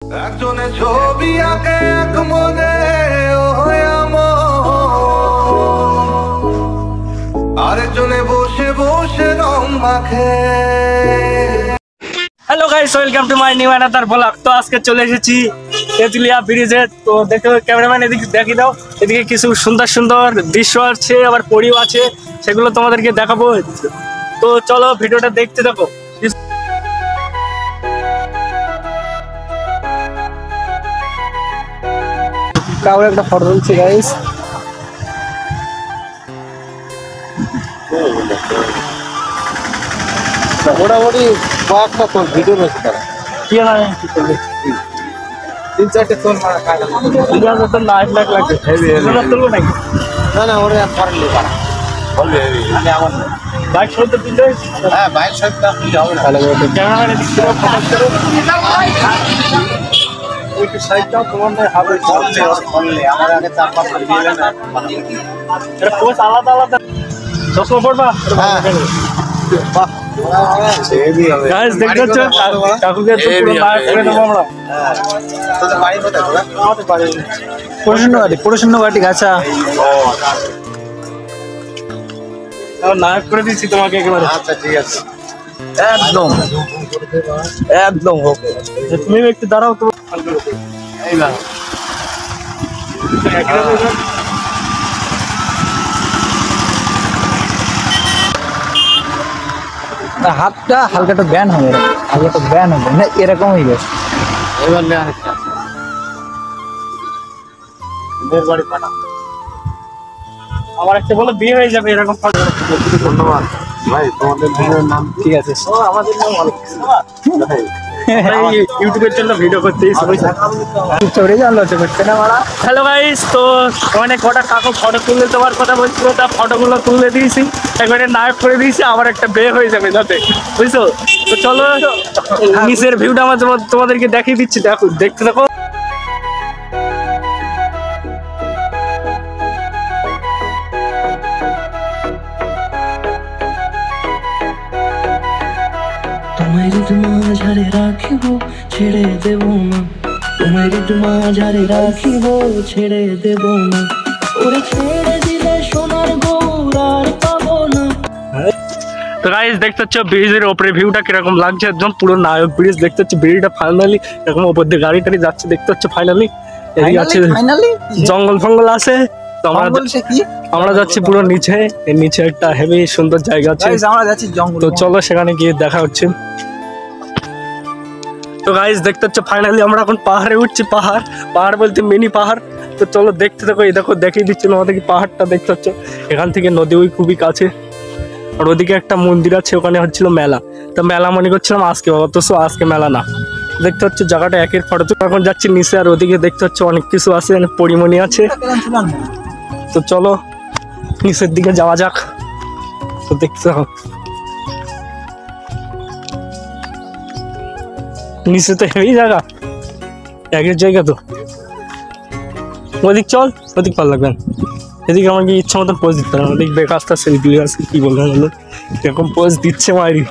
একজনে ছবি আঁকে এক মনে আরেকজনে বসে বসে রং মাখে। Hello guys, welcome to my new another blog. তো আজকে চলে এসেছি তেঁতুলিয়া ব্রিজে। তো দেখো ক্যামেরাম্যান, এদিকে দেখিয়ে দাও। এদিকে কিছু সুন্দর সুন্দর দৃশ্য আছে, আবার পরিও আছে, সেগুলো তোমাদেরকে দেখাবো। তো চলো ভিডিওটা দেখতে থাকো। কাউরে একটা ফটো তুলছি গাইস। মোটামুটি কয়েকটা তোর ভিডিও রয়েছে তারা কি হয় কি করবে, 3-4টে তোর মারা খায় না। তো লাখ লাখ লাগবে, তুলবো নাকি? না না ওরা করেননি তারা বলবে মানে আমার বাইক সহ তো তুলতে হ্যাঁ বাইক সহিত আপনি হবে না ক্যামেরাম্যান এদিক থেকে ফোকাস করো। একটু সাইডটাও তোমার নয় হবে বললে আমার আগে 4-5টা দিলে না এটা পোস্ট আলাদা আলাদা। চশমা পড়বা? হ্যাঁ বাহ হেভি হবে গাইস দেখতে হচ্ছে কাকুকে তো পুরো লাইভ করে দেবো আমরা। হ্যাঁ তোদের বাড়ি কোথায় তোরা? আমাদের বাড়ি পড়াশোনা গাছা লাইভ করে দিচ্ছি তোমাকে একেবারে। আচ্ছা ঠিক আছে একদম একদম ওকে তুমি একটু দাঁড়াও তো। এইবার হাতটা হালকা একটু ব্যান হবে, হালকা একটু ব্যান হবে না, এরকম হয়ে গেছে। এবার নে আরেকটা মেয়ের বাড়ি পাঠা। আমার একটা বলে বিয়ে হয়ে যাবে এরকম। ধন্যবাদ ভাই, তোমাদের দুজনের নাম ঠিক আছে, আমাদের নাম অনেক ইউটিউবের জন্য ভিডিও করতে চড়ে জানলো করতে না মারা। হ্যালো গাইস, তো ওখানে কটা কাকু ফটো তুলে দেওয়ার কথা বলছিল, তা ফটোগুলো তুলে দিয়েছি, একবারে নায়ক করে দিয়েছি। আবার একটা বিয়ে হয়ে যাবে যাতে, বুঝছো? তো চলো নিচের ভিউটা আমার তোমাদেরকে দেখিয়ে দিচ্ছি, দেখো, দেখতে থাকো। তোমায় মাঝারে রাখিব ছেড়ে দেব না, তোমায় মাঝারে রাখিব ছেড়ে দেব না, ওরে ছেড়ে দিলে সোনার গৌর আর পাবো না। তো গাইস দেখতে হচ্ছে ব্রিজের ওপরে ভিউটা কিরকম লাগছে, একদম পুরো নায়ক ব্রিজ দেখতে হচ্ছে। ব্রিজটা ফাইনালি এরকম ওপর দিয়ে গাড়ি টাড়ি যাচ্ছে, দেখতে হচ্ছে ফাইনালি। এদিকে আছে জঙ্গল ফঙ্গল আছে। তো আমরা যাচ্ছি পুরো নিচে, এর নিচে একটা হেভি সুন্দর জায়গা আছে, আমরা যাচ্ছি জঙ্গল। তো চলো সেখানে গিয়ে দেখা হচ্ছে। তো গাইস দেখতে হচ্ছে ফাইনালি আমরা এখন পাহাড়ে উঠছি। পাহাড় বলতে মিনি পাহাড়। তো চলো দেখতে থাকো। এই দেখো দেখিয়ে দিচ্ছি আমাদেরকে পাহাড়টা দেখতে হচ্ছে। এখান থেকে নদী ওই খুবই কাছে, আর ওদিকে একটা মন্দির আছে, ওখানে হচ্ছিল মেলা। তো মেলা মনে করছিলাম আজকে, অথচ আজকে মেলা না। দেখতে হচ্ছে জায়গাটা একের ফটো। তো এখন যাচ্ছি নিচে, আর ওদিকে দেখতে হচ্ছে অনেক কিছু আছে, পরিমণি আছে। তো চলো নিচের দিকে যাওয়া যাক। তো দেখতে থাকো, নিচে তো হেভি জায়গা, একের জায়গা। তো ওদিক চল, ওদিক ভালো লাগবে। এদিকে আমার কি ইচ্ছা মতন পোজ দিতে হবে, ওদিক বেকারটা সেলফি আছে, কি বলবো বলো, এরকম পোজ দিচ্ছে মায়েরি।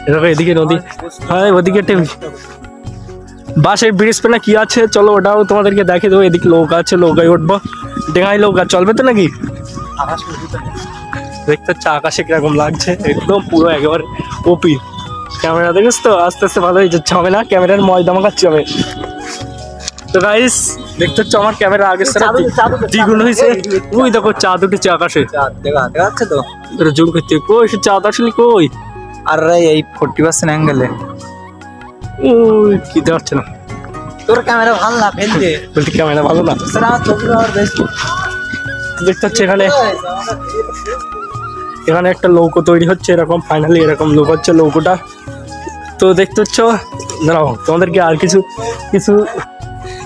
এরকম এদিকে নদী, হ্যাঁ ওদিকে একটা বাসের ব্রিজ পে না কি আছে, চলো ওটাও তোমাদেরকে দেখে দেবো। এদিকে নৌকা আছে, নৌকায় উঠবো। ডেঙাই নৌকা চলবে তো নাকি? দেখতে হচ্ছে আকাশে কিরকম লাগছে, একদম পুরো একেবারে ওপি। ক্যামেরা দেখিস তো আস্তে আস্তে ভালো হয়ে যাচ্ছে, হবে না ক্যামেরার ময়দা মাখাচ্ছি হবে। তো গাইস দেখতে হচ্ছে আমার ক্যামেরা আগের সাথে দ্বিগুণ হয়েছে। ওই দেখো চাঁদ উঠেছে আকাশে, দেখা যাচ্ছে তো, জুম করতে। কই সে চাঁদ আসলে কই? আর এই 40% অ্যাঙ্গেলে ওই কি যাচ্ছে না, তোর ক্যামেরা ভালো না ফেলতে, বলতে ক্যামেরা ভালো না। দেখতে হচ্ছে এখানে একটা নৌকো তৈরি হচ্ছে, এরকম ফাইনালি এরকম লোক হচ্ছে নৌকোটা। তো দেখতে হচ্ছে, দাঁড়াও তোমাদেরকে আর কিছু কিছু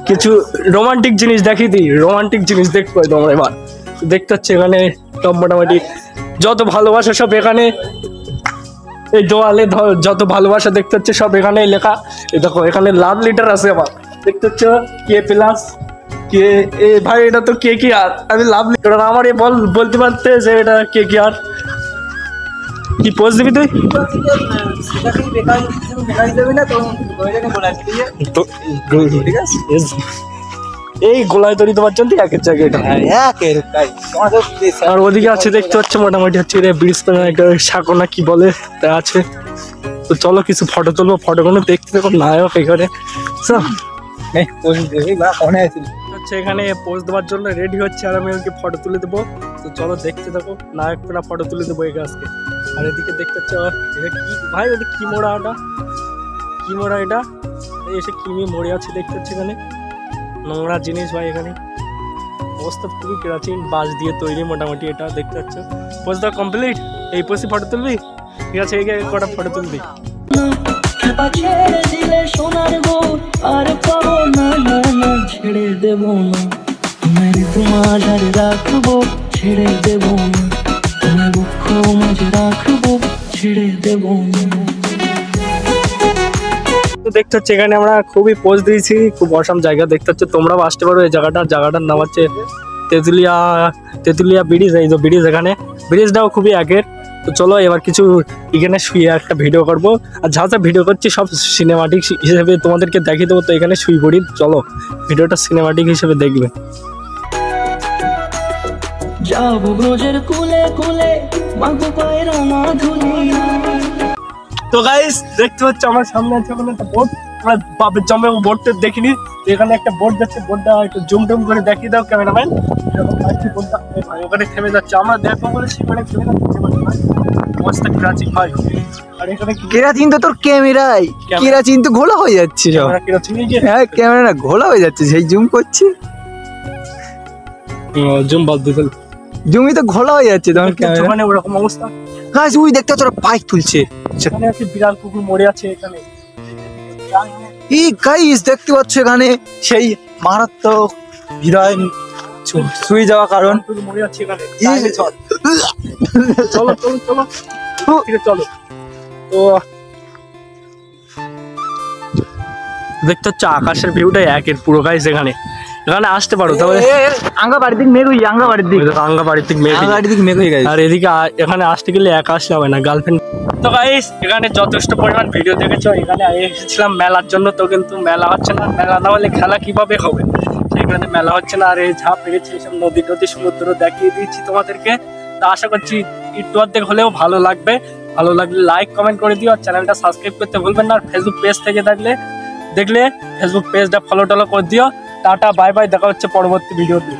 কিছু রোমান্টিক জিনিস দেখিয়ে দিই। রোমান্টিক জিনিস দেখতে পাই তোমরা এবার। দেখতে হচ্ছে এখানে সব মোটামুটি যত ভালোবাসা সব এখানে, এই দেওয়ালে যত ভালোবাসা দেখতে হচ্ছে সব এখানে লেখা। এই দেখো এখানে লাভ লিটার আছে আবার, দেখতে হচ্ছে K+ কে। এ ভাই এটা তো KKR, আমি লাভ লিটার আমার বলতে পারতে যে এটা KKR। কি পোজ দিবি তুই? তো এই গোলায় তৈরি তোমার জন্য একের জায়গায় এটা। আর ওদিকে আছে দেখতে পাচ্ছ মোটামুটি হচ্ছে ব্রিজ সাঁকো না কি বলে তা আছে। তো চলো কিছু ফটো তুলবো, ফটোগুলো দেখতে দেখো নায়ক এখানে হচ্ছে এখানে পোজ দেওয়ার জন্য রেডি হচ্ছে আর আমি ওকে ফটো তুলে দেবো। তো চলো দেখতে থাকো, নায়করা ফটো তুলে দেবো এই আজকে। আর এদিকে দেখতে পাচ্ছ এটা কি ভাই, ওটা কি মোড়া, ওটা কি মোড়া, এটা এসে কিমি মরে আছে দেখতে পাচ্ছি এখানে, নোংরা জিনিস ভাই এখানে। অবস্থা খুবই প্রাচীন, বাঁশ দিয়ে তৈরি মোটামুটি এটা দেখতে পাচ্ছ। পোজ দেওয়া কমপ্লিট, এই পোজে ফটো তুলবি? ঠিক আছে, এই কটা ফটো তুলবি। খেপা ছেড়ে দিলে সোনার গো আর পাবো না, না না ছেড়ে দেবো না তোমার তোমার ঝাড়ে রাখবো, ছেড়ে দেবো না তোমার বুক মাঝে রাখবো, ছেড়ে দেবো না। তো দেখতে হচ্ছে এখানে আমরা খুবই পোজ দিয়েছি, খুব অসাম জায়গা দেখতে হচ্ছে, তোমরাও আসতে পারো এই জায়গাটার নাম হচ্ছে তেঁতুলিয়া ব্রিজ। এই যে ব্রিজ, এখানে ব্রিজটাও খুবই আগের। তো চলো এবার কিছু এখানে শুয়ে একটা ভিডিও করবো, আর যা যা ভিডিও করছি সব সিনেমাটিক হিসেবে তোমাদেরকে দেখিয়ে দেবো। তো এখানে শুয়ে পড়ি, চলো ভিডিওটা সিনেমাটিক হিসেবে দেখবে। যাবো ব্রজের কুলে কুলে মাগো পায়ের মাধুরী। তো গাইস দেখতে পাচ্ছ আমার সামনে আছে ওখানে একটা বোট, আমরা বাপের জমে বোটটা দেখিনি। তো এখানে একটা বোট যাচ্ছে, বোটটা একটু জুম টুম করে দেখিয়ে দাও ক্যামেরাম্যান। এরকম পাচ্ছি বোটটা ওখানে থেমে যাচ্ছে, আমরা দেখবো বলে সেখানে থেমে যাচ্ছে ভাই, অবস্থা প্রাচীন ভাই। আর এখানে কেরাচিন তো তোর ক্যামেরায়, কেরাচিন তো ঘোলা হয়ে যাচ্ছে সব। ক্যামেরা কিরকম এই যে হ্যাঁ ক্যামেরা ঘোলা হয়ে যাচ্ছে, সেই জুম করছি, জুম বাদ দিতে জুমই তো ঘোলা হয়ে যাচ্ছে তোমার ক্যামেরা। ওখানে ওরকম অবস্থা গাইস ওই দেখতে তোরা বাইক তুলছে, সেখানে আছে বিড়াল কুকুর মরে আছে এখানে। এই গাইস দেখতে পাচ্ছ এখানে সেই মারাত্মক হিরোইন শুয়ে যাওয়া কারণ কুকুর মরে আছে এখানে। এই যে চলো চলো চলো ঠিক আছে চলো। তো দেখতে হচ্ছে আকাশের ভিউটা একের পুরো গাইস, এখানে আসতে পারো। তবে আঙ্গা বাড়ির দিক মেঘ হই, আঙ্গা বাড়ির দিক, আঙ্গা বাড়ির থেকে মেঘ, আঙ্গা বাড়ির দিক মেঘ হয়ে গেছে। আর এদিকে এখানে আসতে গেলে একা আসলে হবে না, গার্লফ্রেন্ড। তো গাইস এখানে যথেষ্ট পরিমাণ ভিডিও দেখেছো, এখানে এসেছিলাম মেলার জন্য, তো কিন্তু মেলা হচ্ছে না, মেলা না হলে খেলা কিভাবে হবে, সেখানে মেলা হচ্ছে না। আর এই যা পেরেছি সব নদী টদী সমুদ্র দেখিয়ে দিয়েছি তোমাদেরকে। তো আশা করছি একটু অর্ধেক হলেও ভালো লাগবে, ভালো লাগলে লাইক কমেন্ট করে দিও, আর চ্যানেলটা সাবস্ক্রাইব করতে ভুলবেন না। আর ফেসবুক পেজ থেকে দেখলে ফেসবুক পেজটা ফলো টলো করে দিও। টাটা বাই বাই, দেখা হচ্ছে পরবর্তী ভিডিওতে।